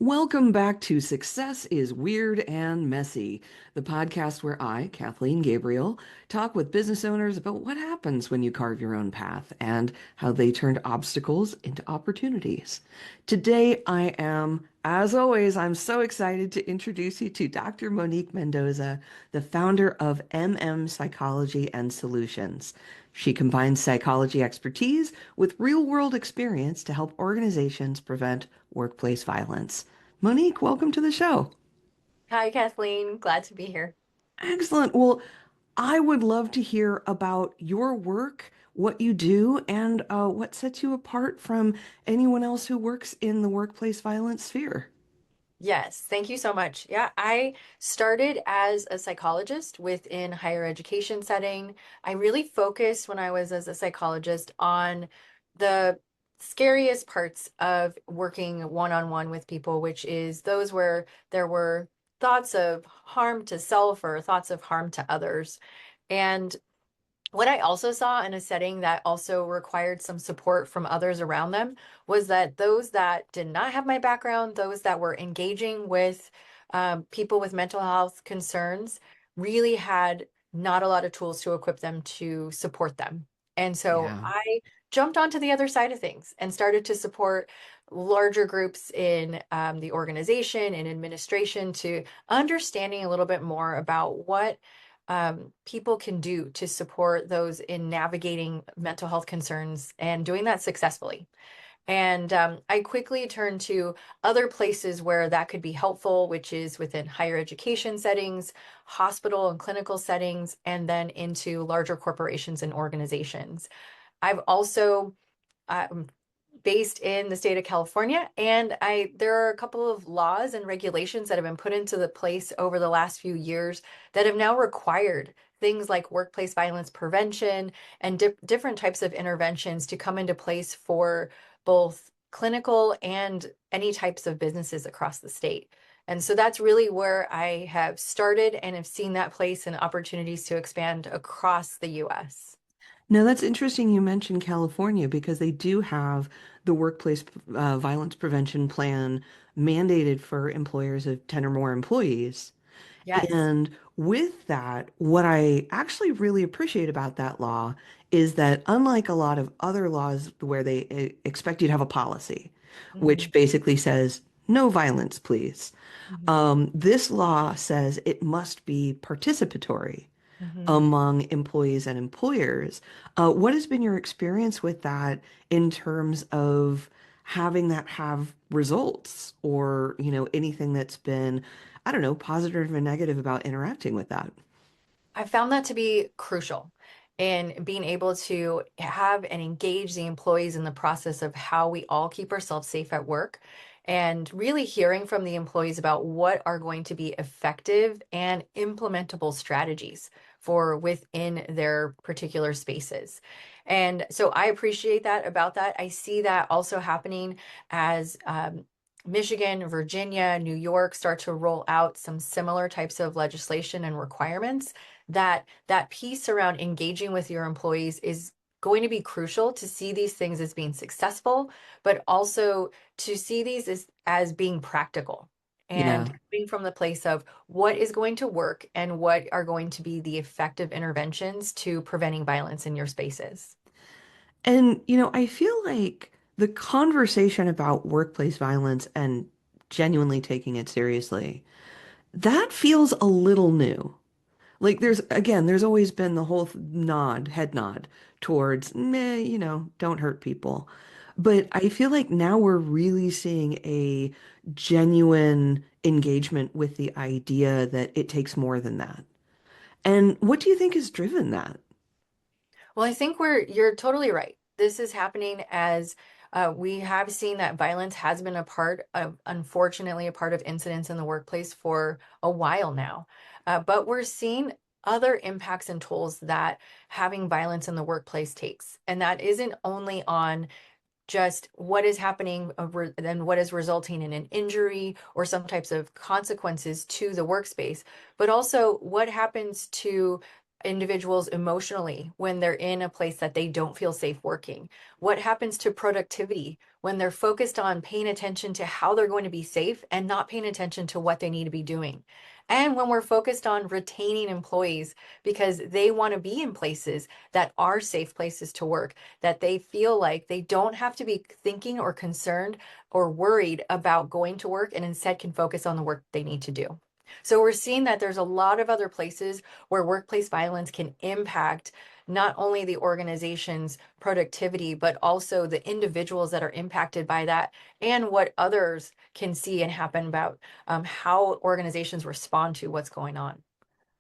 Welcome back to Success is Weird and Messy, the podcast where I, Kathleen Gabriel, talk with business owners about what happens when you carve your own path and how they turned obstacles into opportunities. Today, as always, I'm so excited to introduce you to Dr. Monique Mendoza, the founder of Psychology and Solutions. She combines psychology expertise with real-world experience to help organizations prevent workplace violence. Monique, welcome to the show. Hi, Kathleen. Glad to be here. Excellent. Well, I would love to hear about your work, what you do, and what sets you apart from anyone else who works in the workplace violence sphere. Yes, thank you so much. Yeah, I started as a psychologist within higher education setting. I really focused when I was as a psychologist on the scariest parts of working one-on-one with people, which is those where there were thoughts of harm to self or thoughts of harm to others. And what I also saw in a setting that also required some support from others around them was that those that did not have my background, those that were engaging with people with mental health concerns, really had not a lot of tools to equip them to support them. And so Yeah. I jumped onto the other side of things and started to support larger groups in the organization and administration to understanding a little bit more about what people can do to support those in navigating mental health concerns and doing that successfully. And I quickly turned to other places where that could be helpful, which is within higher education settings, hospital and clinical settings, and then into larger corporations and organizations. I've also um, based in the state of California, and I there are a couple of laws and regulations that have been put into the place over the last few years that have now required things like workplace violence prevention and different types of interventions to come into place for both clinical and any types of businesses across the state. And so that's really where I have started and have seen that place and opportunities to expand across the US. Now, that's interesting you mentioned California because they do have the workplace violence prevention plan mandated for employers of 10 or more employees. Yes. And with that, what I actually really appreciate about that law is that unlike a lot of other laws where they expect you to have a policy, which Mhm. basically says no violence, please, Mhm. this law says it must be participatory Mhm. among employees and employers. What has been your experience with that in terms of having that have results or, anything that's been, I don't know, positive or negative about interacting with that? I found that to be crucial in being able to have and engage the employees in the process of how we all keep ourselves safe at work and really hearing from the employees about what are going to be effective and implementable strategies for within their particular spaces. And so I appreciate that about that. I see that also happening as Michigan, Virginia, New York start to roll out some similar types of legislation and requirements that piece around engaging with your employees is going to be crucial to see these things as being successful, but also to see these as being practical and Yeah. coming from the place of what is going to work and what are going to be the effective interventions to preventing violence in your spaces. And, I feel like the conversation about workplace violence and genuinely taking it seriously, that feels a little new. Like there's always been the whole head nod towards, meh, don't hurt people. But I feel like now we're really seeing a genuine engagement with the idea that it takes more than that. And what do you think has driven that? Well, I think you're totally right. This is happening as we have seen that violence has been a part of, unfortunately, a part of incidents in the workplace for a while now. But we're seeing other impacts and tools that having violence in the workplace takes. And that isn't only on just what is happening and what is resulting in an injury or some types of consequences to the workspace, but also what happens to individuals emotionally when they're in a place that they don't feel safe working. What happens to productivity when they're focused on paying attention to how they're going to be safe and not paying attention to what they need to be doing. And when we're focused on retaining employees because they want to be in places that are safe places to work, that they feel like they don't have to be thinking or concerned or worried about going to work and instead can focus on the work they need to do. So we're seeing that there's a lot of other places where workplace violence can impact not only the organization's productivity, but also the individuals that are impacted by that and what others can see and happen about how organizations respond to what's going on.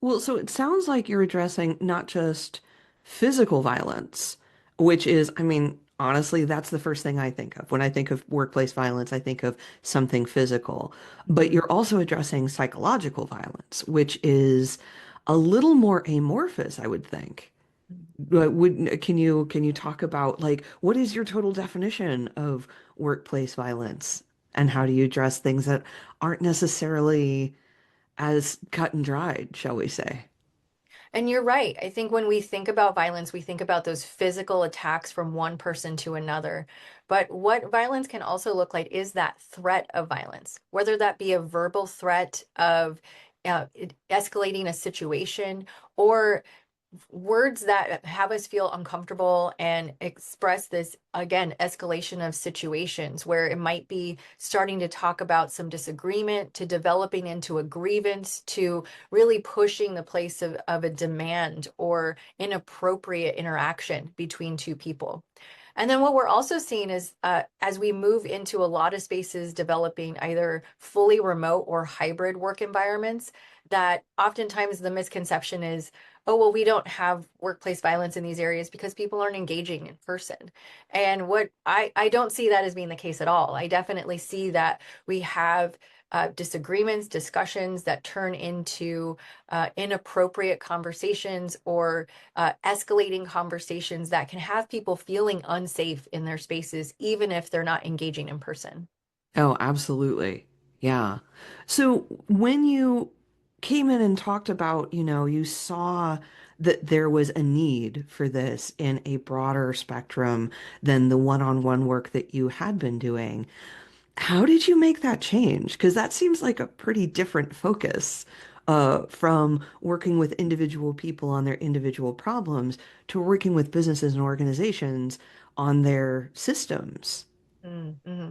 Well, so it sounds like you're addressing not just physical violence, which is, I mean, honestly, that's the first thing I think of. When I think of workplace violence, I think of something physical. But Mhm. you're also addressing psychological violence, which is a little more amorphous, I would think. But can you talk about like what is your total definition of workplace violence and how do you address things that aren't necessarily as cut and dried, shall we say? And you're right. I think when we think about violence, we think about those physical attacks from one person to another. But what violence can also look like is that threat of violence, whether that be a verbal threat of escalating a situation or words that have us feel uncomfortable and express this again escalation of situations where it might be starting to talk about some disagreement to developing into a grievance to really pushing the place of a demand or inappropriate interaction between two people. And then what we're also seeing is as we move into a lot of spaces developing either fully remote or hybrid work environments, that oftentimes the misconception is, oh, well, we don't have workplace violence in these areas because people aren't engaging in person. And what I don't see that as being the case at all. I definitely see that we have disagreements, discussions that turn into inappropriate conversations or escalating conversations that can have people feeling unsafe in their spaces, even if they're not engaging in person. Oh, absolutely. Yeah. So when you came in and talked about, you saw that there was a need for this in a broader spectrum than the one-on-one work that you had been doing. How did you make that change? Because that seems like a pretty different focus from working with individual people on their individual problems to working with businesses and organizations on their systems. Mm-hmm.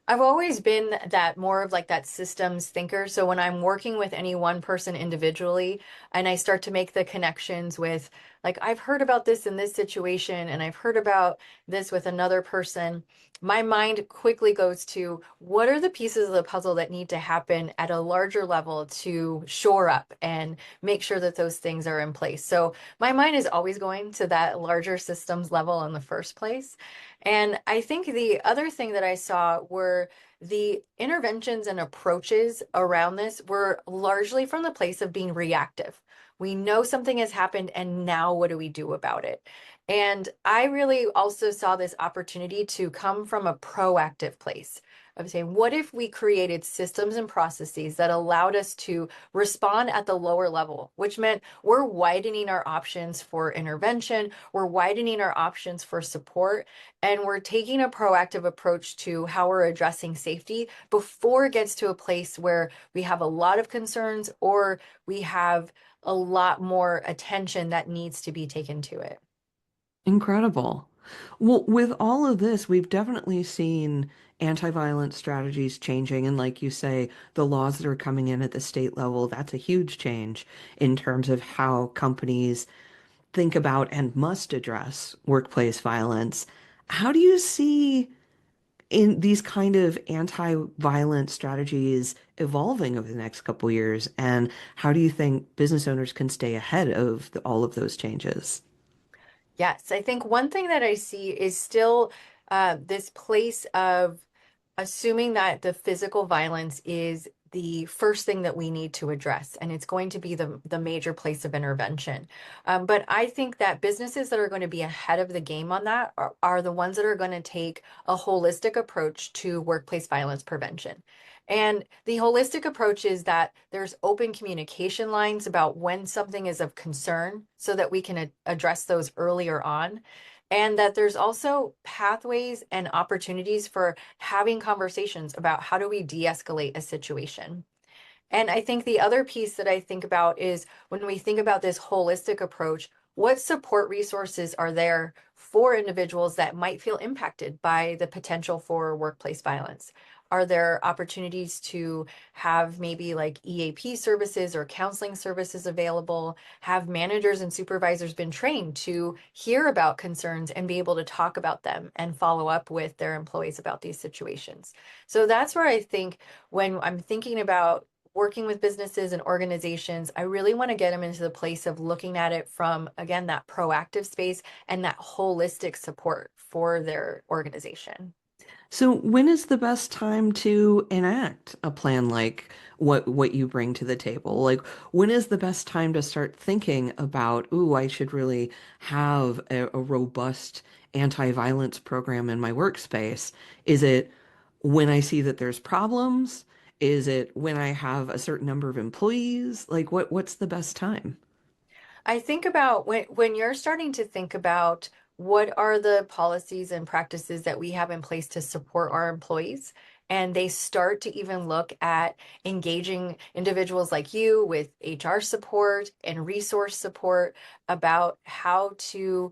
I've always been that more of like that systems thinker. So when I'm working with any one person individually and I start to make the connections with, like, I've heard about this in this situation and I've heard about this with another person, my mind quickly goes to what are the pieces of the puzzle that need to happen at a larger level to shore up and make sure that those things are in place. So my mind is always going to that larger systems level in the first place. And I think the other thing that I saw were the interventions and approaches around this were largely from the place of being reactive. We know something has happened, and now what do we do about it? And I really also saw this opportunity to come from a proactive place of saying, what if we created systems and processes that allowed us to respond at the lower level, which meant we're widening our options for intervention, we're widening our options for support, and we're taking a proactive approach to how we're addressing safety before it gets to a place where we have a lot of concerns or we have a lot more attention that needs to be taken to it. Incredible. Well, with all of this, we've definitely seen anti-violence strategies changing. And like you say, the laws that are coming in at the state level, that's a huge change in terms of how companies think about and must address workplace violence. How do you see in these kind of anti-violence strategies evolving over the next couple years? And how do you think business owners can stay ahead of all of those changes? Yes, I think one thing that I see is still this place of assuming that the physical violence is the first thing that we need to address, and it's going to be the major place of intervention. But I think that businesses that are going to be ahead of the game on that are the ones that are going to take a holistic approach to workplace violence prevention. And the holistic approach is that there's open communication lines about when something is of concern so that we can address those earlier on. and that there's also pathways and opportunities for having conversations about how do we de-escalate a situation. And I think the other piece that I think about is when we think about this holistic approach, what support resources are there for individuals that might feel impacted by the potential for workplace violence? Are there opportunities to have maybe like EAP services or counseling services available? Have managers and supervisors been trained to hear about concerns and be able to talk about them and follow up with their employees about these situations? So that's where I think when I'm thinking about working with businesses and organizations, I really want to get them into the place of looking at it from, again, that proactive space and that holistic support for their organization. So when is the best time to enact a plan like what you bring to the table? Like when is the best time to start thinking about, ooh, I should really have a robust anti-violence program in my workspace? Is it when I see that there's problems? Is it when I have a certain number of employees? Like what's the best time? I think about when you're starting to think about what are the policies and practices that we have in place to support our employees, and they start to even look at engaging individuals like you with HR support and resource support about how to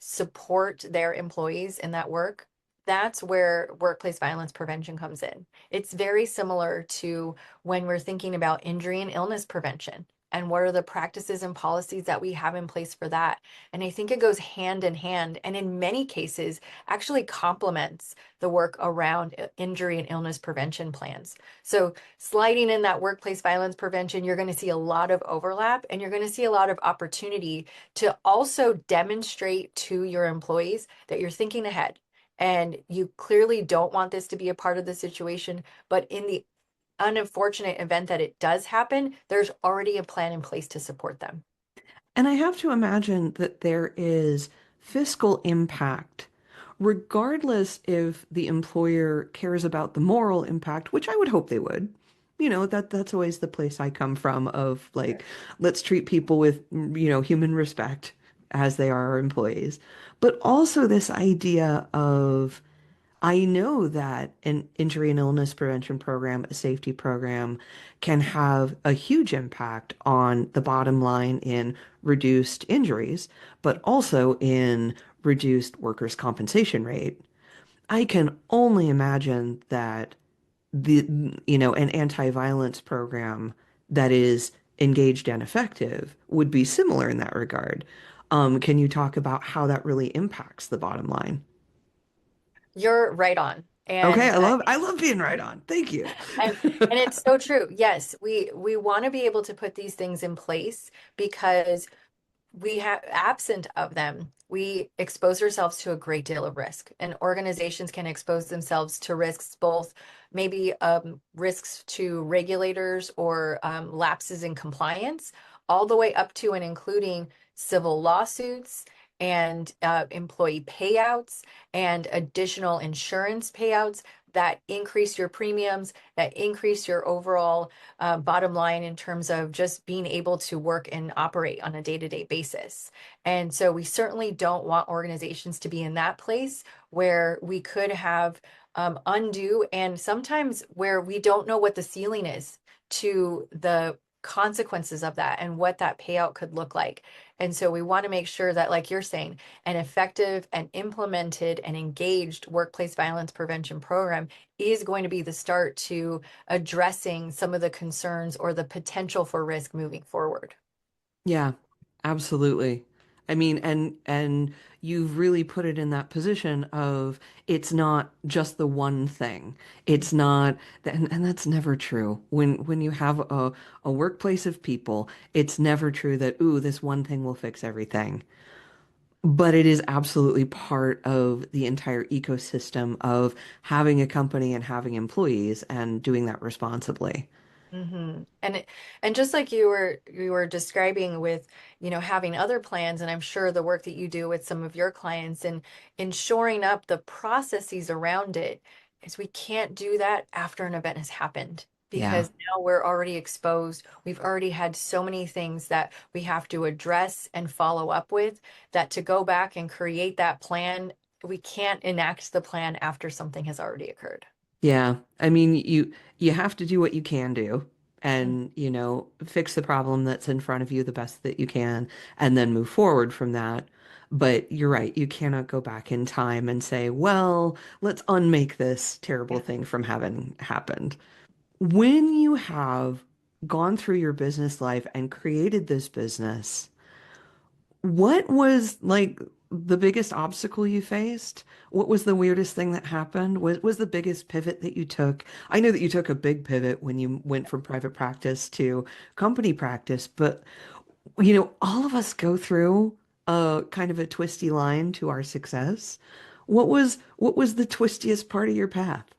support their employees in that work. That's where workplace violence prevention comes in. It's very similar to when we're thinking about injury and illness prevention and what are the practices and policies that we have in place for that. And I think it goes hand in hand, and in many cases actually complements the work around injury and illness prevention plans. So sliding in that workplace violence prevention, you're going to see a lot of overlap, and you're going to see a lot of opportunity to also demonstrate to your employees that you're thinking ahead and you clearly don't want this to be a part of the situation, but in the unfortunate event that it does happen, there's already a plan in place to support them. And I have to imagine that there is fiscal impact, regardless if the employer cares about the moral impact, which I would hope they would. That's always the place I come from of like, Sure. let's treat people with, human respect as they are our employees. But also this idea of I know that an injury and illness prevention program, a safety program, can have a huge impact on the bottom line in reduced injuries, but also in reduced workers' compensation rate. I can only imagine that an anti-violence program that is engaged and effective would be similar in that regard. Can you talk about how that really impacts the bottom line? You're right on. Okay, And I love being right on. Thank you. and and it's so true. Yes, we want to be able to put these things in place because we have absent of them, we expose ourselves to a great deal of risk, and organizations can expose themselves to risks, both maybe risks to regulators or lapses in compliance, all the way up to and including civil lawsuits and employee payouts and additional insurance payouts that increase your premiums, that increase your overall bottom line in terms of just being able to work and operate on a day-to-day basis. And so we certainly don't want organizations to be in that place where we could have undue and sometimes where we don't know what the ceiling is to the consequences of that and what that payout could look like. And so we want to make sure that, like you're saying, an effective and implemented and engaged workplace violence prevention program is going to be the start to addressing some of the concerns or the potential for risk moving forward. Yeah, absolutely. I mean, and you've really put it in that position of it's not just the one thing. It's not and that's never true. When you have a workplace of people, it's never true that, ooh, this one thing will fix everything. But it is absolutely part of the entire ecosystem of having a company and having employees and doing that responsibly. And just like you were describing with, having other plans, and I'm sure the work that you do with some of your clients and in shoring up the processes around it, is we can't do that after an event has happened. Yeah. because now we're already exposed. We've already had so many things that we have to address and follow up with, that to go back and create that plan, we can't enact the plan after something has already occurred. Yeah. I mean, you have to do what you can do Mm. and, fix the problem that's in front of you the best that you can and then move forward from that. But you're right, you cannot go back in time and say, well, let's unmake this terrible Yeah. thing from having happened. When you have gone through your business life and created this business, what was like the biggest obstacle you faced? What was the weirdest thing that happened? Was the biggest pivot that you took? I know that you took a big pivot when you went from private practice to company practice, but all of us go through a kind of a twisty line to our success. What was the twistiest part of your path?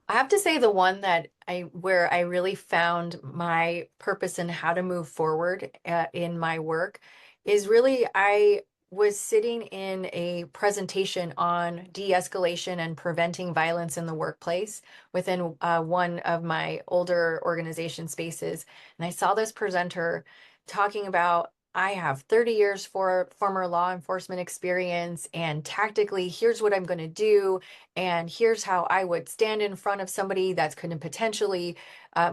I have to say the one that where I really found my purpose and how to move forward in my work is really I was sitting in a presentation on de-escalation and preventing violence in the workplace within one of my older organization spaces. And I saw this presenter talking about I have 30 years for former law enforcement experience, and tactically, here's what I'm going to do, and here's how I would stand in front of somebody that's going to potentially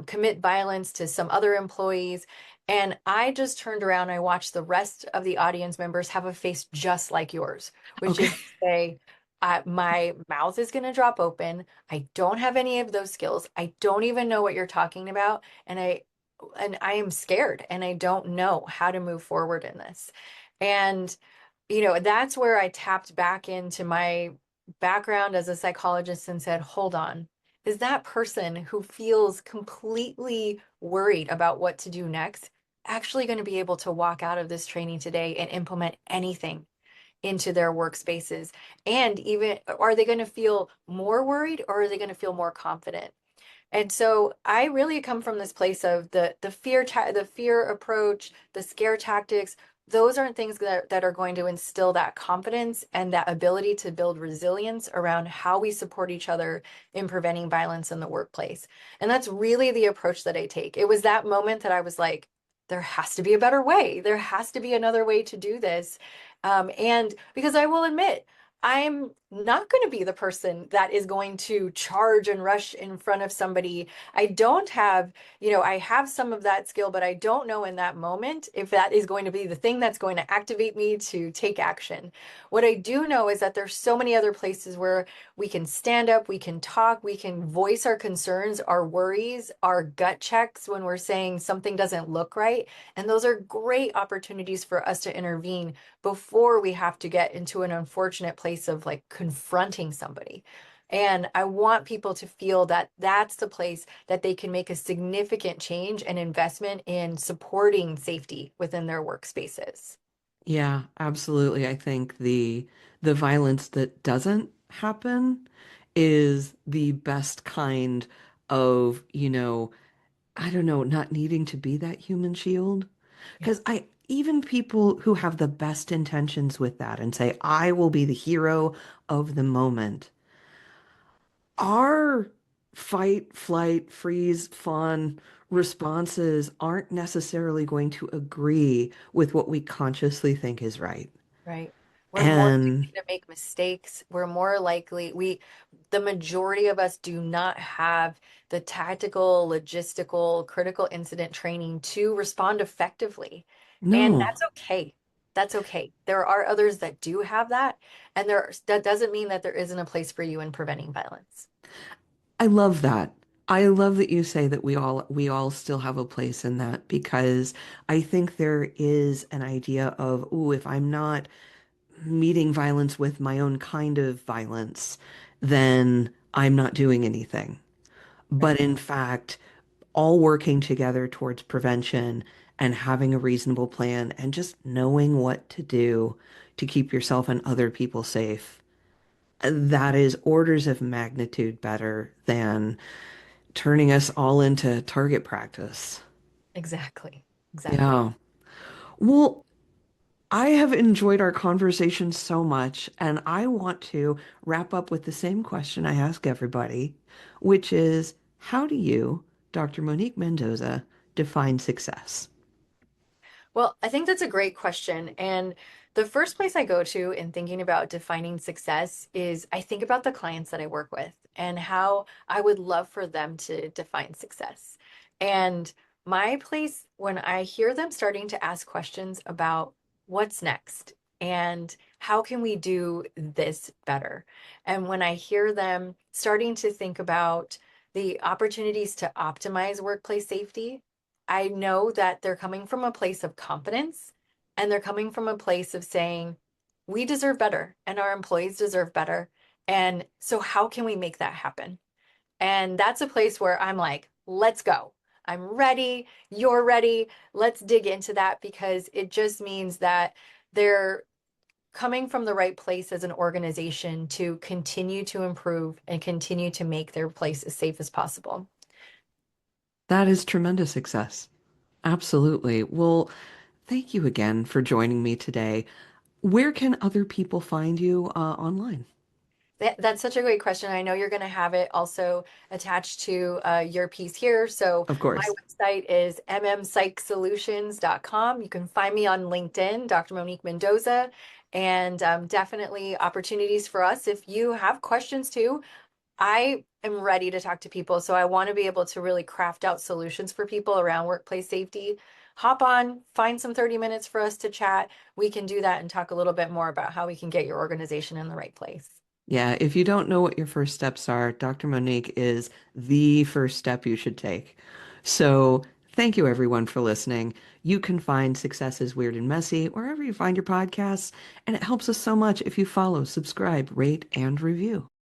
commit violence to some other employees. And I just turned around and I watched the rest of the audience members have a face just like yours, which Okay. is to say, my mouth is going to drop open. I don't have any of those skills. I don't even know what you're talking about. And I am scared and I don't know how to move forward in this. And that's where I tapped back into my background as a psychologist and said, hold on, is that person who feels completely worried about what to do next actually going to be able to walk out of this training today and implement anything into their workspaces? And even, are they going to feel more worried, or are they going to feel more confident? And so I really come from this place of the fear approach, the scare tactics. Those aren't things that are going to instill that confidence and that ability to build resilience around how we support each other in preventing violence in the workplace. And that's really the approach that I take. It was that moment that I was like, there has to be a better way. There has to be another way to do this. And because I will admit, I'm not going to be the person that is going to charge and rush in front of somebody. I don't have, I have some of that skill, but I don't know in that moment if that is going to be the thing that's going to activate me to take action. What I do know is that there's so many other places where we can stand up, we can talk, we can voice our concerns, our worries, our gut checks when we're saying something doesn't look right. And those are great opportunities for us to intervene before we have to get into an unfortunate place of like confronting somebody. And I want people to feel that that's the place that they can make a significant change and investment in supporting safety within their workspaces. Yeah, absolutely. I think the violence that doesn't happen is the best kind of, I don't know, not needing to be that human shield. Yeah, Because even people who have the best intentions with that and say, I will be the hero of the moment, our fight, flight, freeze, fawn responses aren't necessarily going to agree with what we consciously think is right. right. We're more And likely to make mistakes. We're more likely, the majority of us do not have the tactical, logistical, critical incident training to respond effectively. And no, that's okay. That's okay. There are others that do have that, and that doesn't mean that there isn't a place for you in preventing violence. I love that. I love that you say that we all still have a place in that because I think there is an idea of, oh, if I'm not meeting violence with my own kind of violence, then I'm not doing anything. Right. But in fact, all working together towards prevention and having a reasonable plan and just knowing what to do to keep yourself and other people safe, that is orders of magnitude better than turning us all into target practice. Exactly. Exactly. Yeah. Well, I have enjoyed our conversation so much, and I want to wrap up with the same question I ask everybody, which is, how do you Dr. Monique Mendoza define success? Well, I think that's a great question. And the first place I go to in thinking about defining success is I think about the clients that I work with and how I would love for them to define success. And my place, when I hear them starting to ask questions about what's next and how can we do this better, and when I hear them starting to think about the opportunities to optimize workplace safety, I know that they're coming from a place of confidence and they're coming from a place of saying, we deserve better and our employees deserve better. And so, how can we make that happen? And that's a place where I'm like, let's go. I'm ready. You're ready. Let's dig into that because it just means that they're coming from the right place as an organization to continue to improve and continue to make their place as safe as possible. That is tremendous success. Absolutely. Well, thank you again for joining me today. Where can other people find you online? That's such a great question. I know you're going to have it also attached to your piece here. So Of my course. website is mmspsychsolutions.com. You can find me on LinkedIn, Dr. Monique Mendoza, and definitely opportunities for us. If you have questions too, I am ready to talk to people. So I want to be able to really craft out solutions for people around workplace safety. Hop on, find some 30 minutes for us to chat. We can do that and talk a little bit more about how we can get your organization in the right place. Yeah, if you don't know what your first steps are, Dr. Monique is the first step you should take. So, thank you everyone for listening. You can find Success is Weird and Messy wherever you find your podcasts, and it helps us so much if you follow, subscribe, rate, and review.